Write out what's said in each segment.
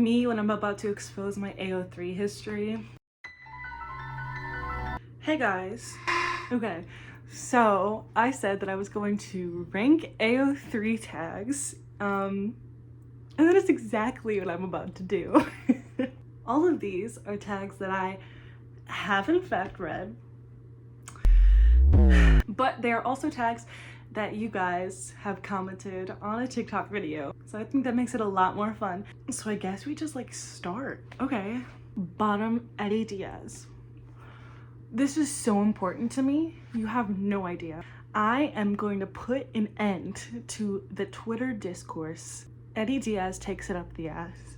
me when I'm about to expose my ao3 history. Hey guys. Okay, so I said that I was going to rank ao3 tags, and that is exactly what I'm about to do. All of these are tags that I have in fact read, but they are also tags that you guys have commented on a TikTok video. So I think that makes it a lot more fun. So I guess we just like start. Okay, bottom Eddie Diaz. This is so important to me. You have no idea. I am going to put an end to the Twitter discourse. Eddie Diaz takes it up the ass.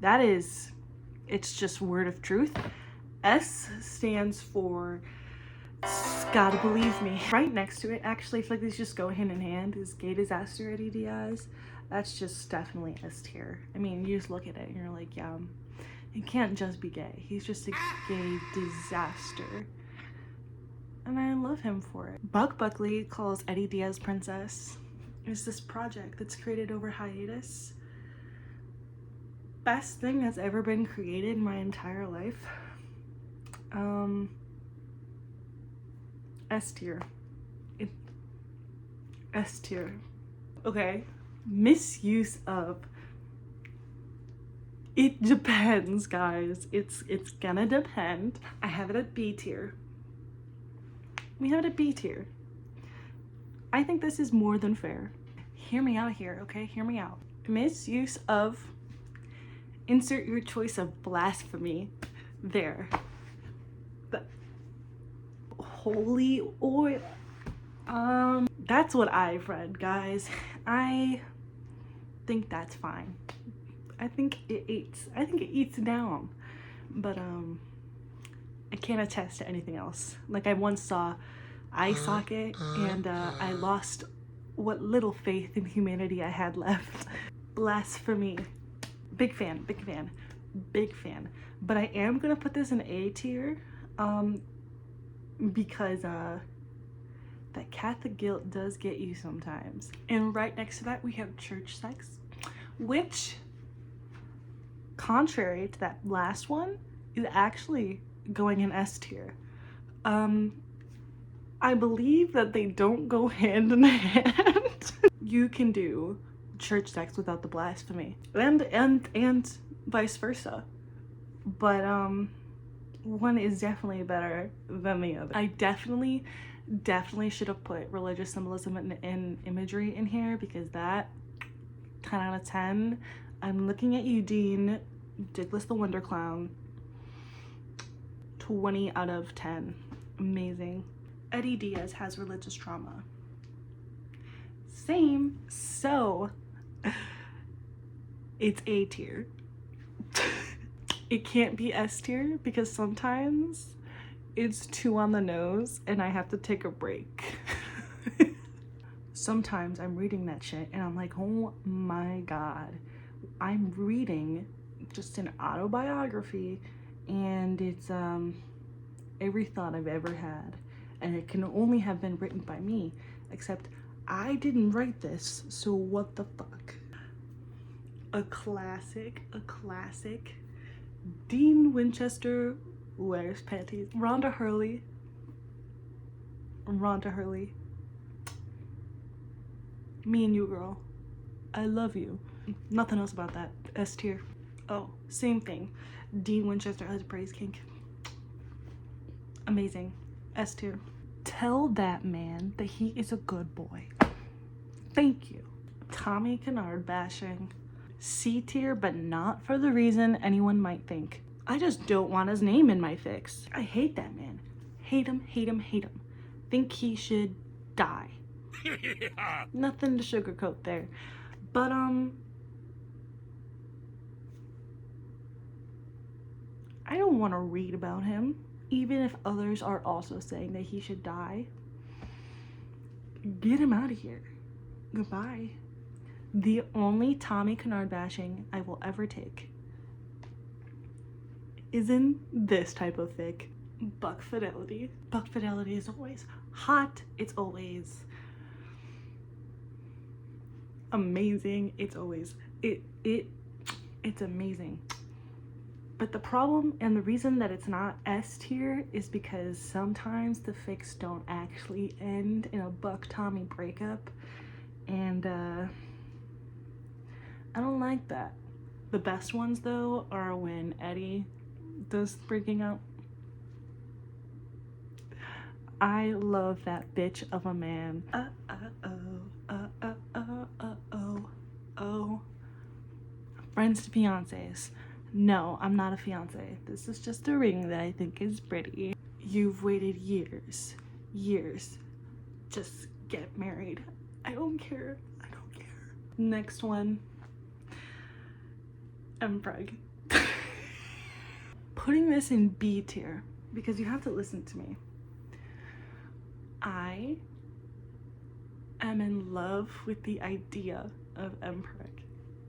That is, it's just word of truth. S stands for gotta believe me. Right next to it, actually, I feel like these just go hand in hand, is gay disaster Eddie Diaz. That's just definitely S tier. I mean, you just look at it and you're like, yeah, he can't just be gay. He's just a gay disaster. And I love him for it. Buck Buckley calls Eddie Diaz princess. It's this project that's created over hiatus. Best thing that's ever been created in my entire life. S tier. S tier. Okay. Misuse of. It depends, guys. It's gonna depend. I have it at B tier. We have it at B tier. I think this is more than fair. Hear me out here, okay? Hear me out. Misuse of. Insert your choice of blasphemy there. But holy oil. That's what I've read, guys. I think that's fine. I think it eats down. But I can't attest to anything else. Like, I once saw eye socket and I lost what little faith in humanity I had left. Blasphemy. Big fan, big fan, big fan. But I am gonna put this in A tier, because that Catholic guilt does get you sometimes. And right next to that we have church sex, which, contrary to that last one, is actually going in S tier. I believe that they don't go hand in hand. You can do church sex without the blasphemy, and vice versa, but one is definitely better than the other. I definitely should have put religious symbolism and imagery in here, because that 10 out of 10. I'm looking at you, Dean Dickless the Wonder Clown. 20 out of 10. Amazing. Eddie Diaz has religious trauma. Same. So it's A tier. It can't be S tier because sometimes it's too on the nose and I have to take a break. Sometimes I'm reading that shit and I'm like, oh my god, I'm reading just an autobiography and it's every thought I've ever had, and it can only have been written by me, except I didn't write this, so what the fuck. A classic. Dean Winchester wears panties. Rhonda Hurley. Me and you, girl. I love you. Nothing else about that. S tier. Oh, same thing. Dean Winchester has praise kink. Amazing. S tier. Tell that man that he is a good boy. Thank you. Tommy Kennard bashing. C tier, but not for the reason anyone might think. I just don't want his name in my fics. I hate that man. Hate him. Think he should die. Nothing to sugarcoat there. But I don't want to read about him, even if others are also saying that he should die. Get him out of here. Goodbye. The only Tommy Kennard bashing I will ever take is in this type of fic. Buck Fidelity. Buck Fidelity is always hot. It's always amazing. It's always It's amazing. But the problem and the reason that it's not S tier is because sometimes the fics don't actually end in a Buck Tommy breakup, and I don't like that. The best ones though are when Eddie does breaking up. I love that bitch of a man. Friends to fiancés. No, I'm not a fiance. This is just a ring that I think is pretty. You've waited years. Just get married. I don't care. Next one. Mpreg. Putting this in B tier because you have to listen to me. I am in love with the idea of Mpreg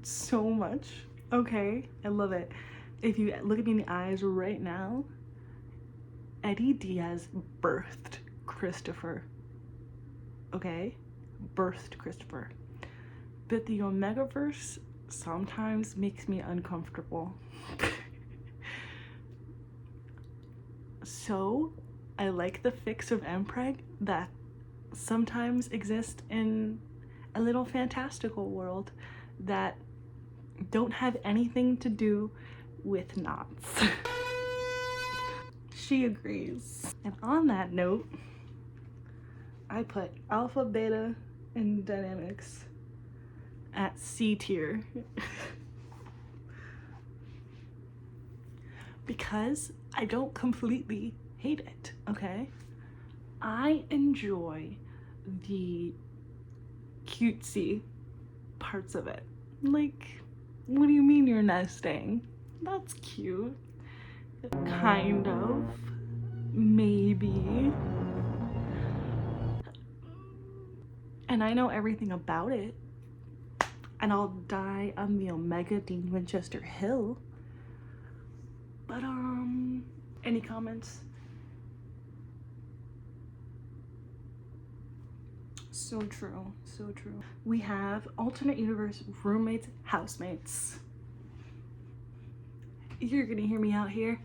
so much. Okay, I love it. If you look at me in the eyes right now, Eddie Diaz birthed Christopher. Okay? Birthed Christopher. But the Omegaverse sometimes makes me uncomfortable. So, I like the fics of Mpreg that sometimes exist in a little fantastical world that don't have anything to do with knots. She agrees. And on that note, I put alpha, beta, and dynamics at C tier. Because I don't completely hate it, okay? I enjoy the cutesy parts of it. Like, what do you mean you're nesting? That's cute. Kind of. Maybe. And I know everything about it. And I'll die on the Omega Dean Winchester Hill. But, any comments? So true, so true. We have alternate universe roommates, housemates. You're gonna hear me out here.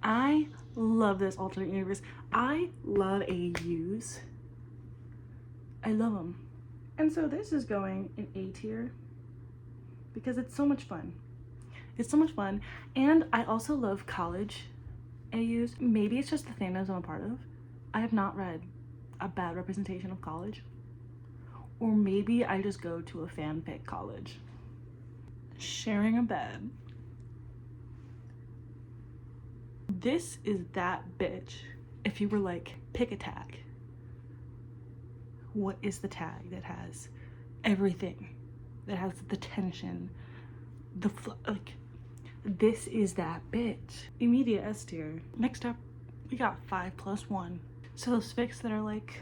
I love this alternate universe. I love AUs. I love them. And so this is going in A tier because it's so much fun. It's so much fun. And I also love college AUs. Maybe it's just the fandoms I'm a part of. I have not read a bad representation of college. Or maybe I just go to a fanfic college. Sharing a bed. This is that bitch. If you were like, pick a tag. What is the tag that has everything? That has the tension, like, this is that bitch. Immediate S tier. Next up, we got 5+1. So those fics that are like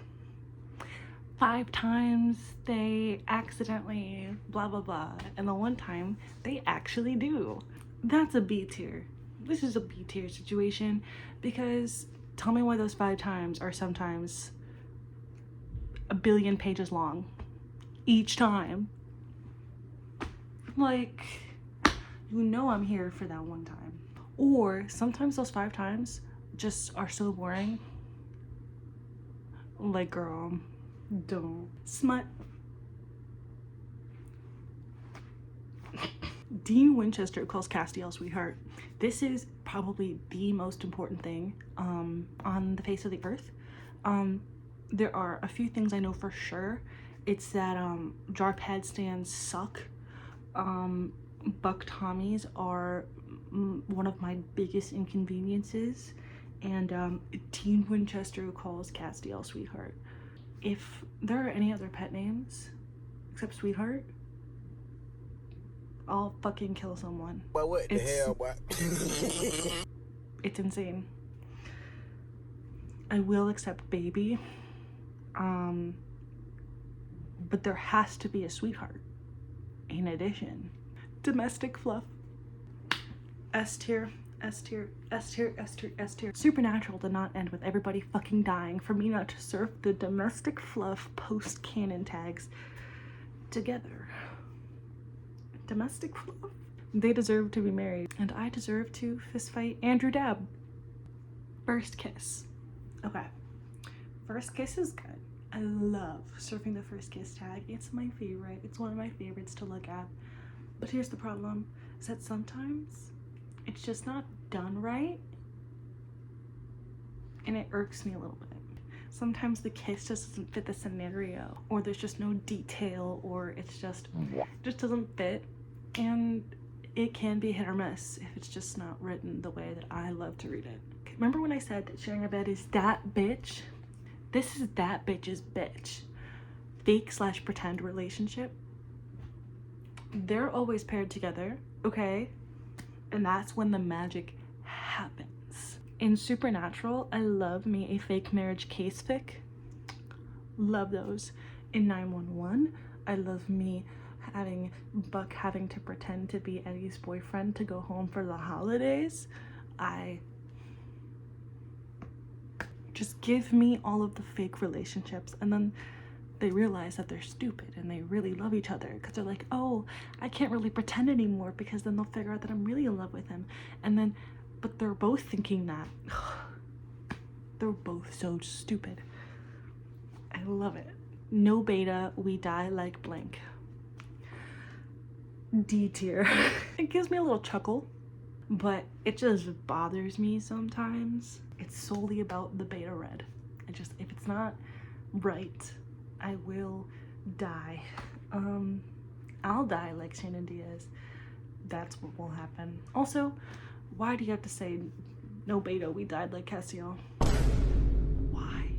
5 times they accidentally blah blah blah, and the one time they actually do. That's a B tier. This is a B tier situation because tell me why those 5 times are sometimes a billion pages long each time. Like, you know I'm here for that one time. Or sometimes those 5 times just are so boring. Like, girl, don't. Smut. Dean Winchester calls Castiel sweetheart. This is probably the most important thing on the face of the earth. There are a few things I know for sure. It's that jar pad stands suck. Buck Tommies are one of my biggest inconveniences, and Dean Winchester calls Castiel sweetheart. If there are any other pet names except sweetheart, I'll fucking kill someone. But what the hell, boy? It's insane. I will accept baby, but there has to be a sweetheart in addition. Domestic fluff. S tier, S tier, S tier, S tier, S tier. Supernatural did not end with everybody fucking dying for me not to surf the domestic fluff post-canon tags together. domestic love. They deserve to be married, and I deserve to fist fight Andrew Dabb. First kiss. Okay, first kiss is good. I love surfing the first kiss tag. It's my favorite. It's one of my favorites to look at. But here's the problem, is that sometimes it's just not done right, and it irks me a little bit. Sometimes the kiss just doesn't fit the scenario, or there's just no detail, or it's just doesn't fit, and it can be hit or miss if it's just not written the way that I love to read it. Remember when I said that sharing a bed is that bitch? This is that bitch's bitch. Fake/pretend relationship. They're always paired together, okay? And that's when the magic happens. In Supernatural, I love me a fake marriage case fic. Love those. In 911, I love me having Buck having to pretend to be Eddie's boyfriend to go home for the holidays. Just give me all of the fake relationships, and then they realize that they're stupid and they really love each other because they're like, oh, I can't really pretend anymore because then they'll figure out that I'm really in love with him. And then, but they're both thinking that. They're both so stupid. I love it. No beta, we die like blank. D tier. It gives me a little chuckle, but it just bothers me sometimes. It's solely about the beta red. If it's not right, I will die. I'll die like lesbianeddiediaz. That's what will happen. Also, why do you have to say no beta, we died like Cassio? Why?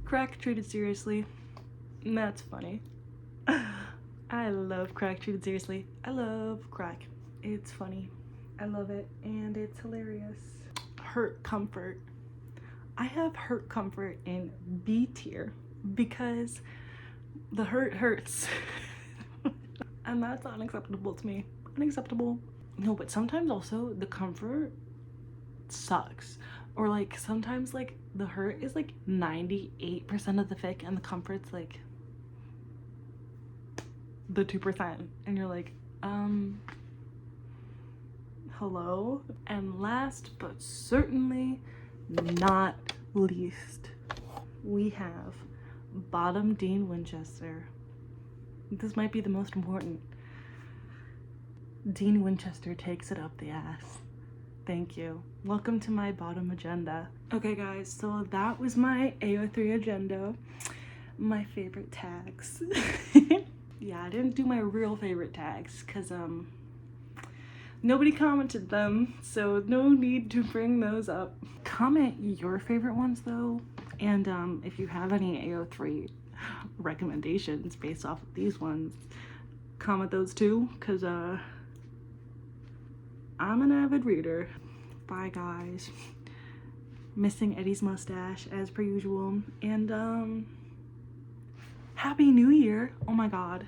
Crack treated seriously. That's funny. I love crack treated seriously. I love crack. It's funny. I love it, and it's hilarious. Hurt comfort. I have hurt comfort in B tier because the hurt hurts. And that's unacceptable to me. Unacceptable. No, but sometimes also the comfort sucks. Or like sometimes like the hurt is like 98% of the fic and the comfort's like the 2%. And you're like, hello? And last but certainly not least, we have bottom Dean Winchester. This might be the most important. Dean Winchester takes it up the ass. Thank you. Welcome to my bottom agenda. Okay guys, so that was my ao3 agenda. My favorite tags. Yeah, I didn't do my real favorite tags because nobody commented them, so no need to bring those up. Comment your favorite ones though, and if you have any ao3 recommendations based off of these ones, comment those too, because I'm an avid reader. Bye guys. Missing Eddie's mustache as per usual, and Happy New Year. Oh my god.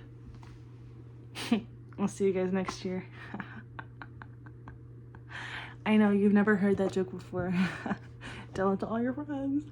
I'll see you guys next year. I know you've never heard that joke before. Tell it to all your friends.